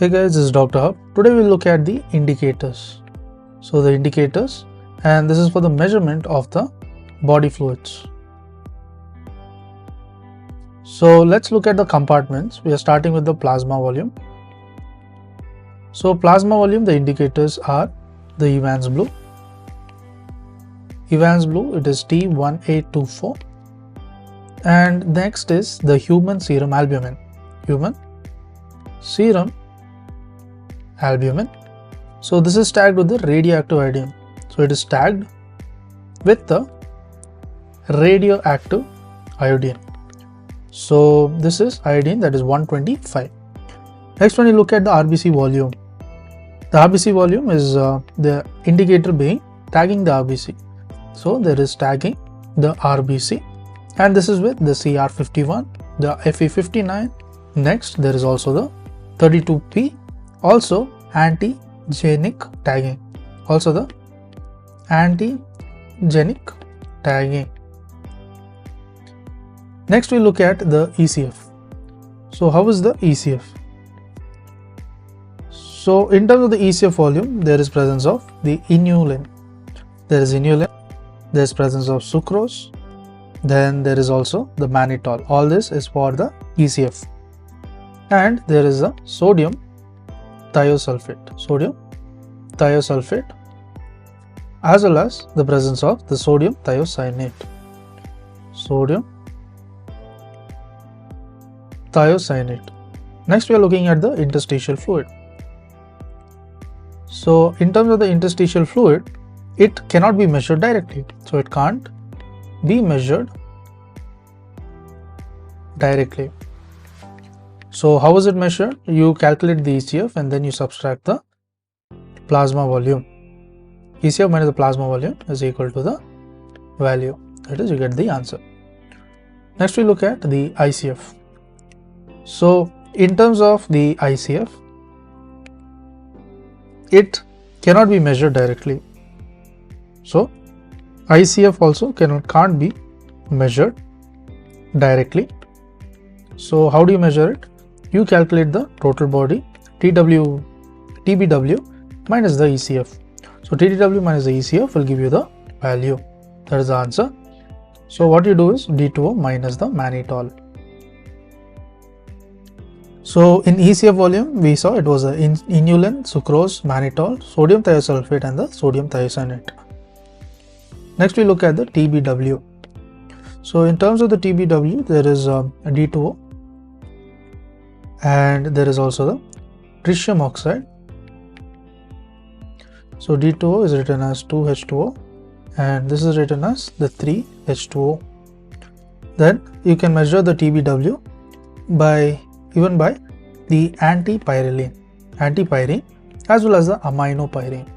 Hey guys, this is Dr. Hub. Today we'll look at the indicators. So the indicators, and this is for the measurement of the body fluids. So let's look at the compartments. We are starting with the plasma volume. So plasma volume, the indicators are the Evans blue. Evans blue, it is T1824. And next is the human serum albumin. Human serum albumin. So this is tagged with the radioactive iodine. So it is tagged with the radioactive iodine. So this is iodine, that is 125. Next one, you look at the RBC volume. The RBC volume is the indicator being tagging the RBC. So there is tagging the RBC, and this is with the CR51, the FE59. Next there is also the 32P, also antigenic tagging, also the antigenic tagging. Next we look at the ECF. So how is the ECF? So in terms of the ECF volume, there is presence of the inulin. There is inulin, there is presence of sucrose, then there is also the mannitol. All this is for the ECF. And there is a sodium thiosulfate, as well as the presence of the sodium thiocyanate, Next we are looking at the interstitial fluid. So in terms of the interstitial fluid, it cannot be measured directly. So it can't be measured directly. So how is it measured? You calculate the ECF and then you subtract the plasma volume. ECF minus the plasma volume is equal to the value. That is, you get the answer. Next we look at the ICF. So in terms of the ICF, it cannot be measured directly. So ICF also can't be measured directly. So how do you measure it? You calculate the total body TBW minus the ECF. So TBW minus the ECF will give you the value. That is the answer. So what you do is D2O minus the mannitol. So in ECF volume, we saw it was inulin, sucrose, mannitol, sodium thiosulfate and the sodium thiocyanate. Next we look at the TBW. So in terms of the TBW, there is a D2O and there is also the tritium oxide. So D2O is written as 2H2O and this is written as the 3H2O. Then you can measure the TBW by the antipyrine as well as the aminopyrine.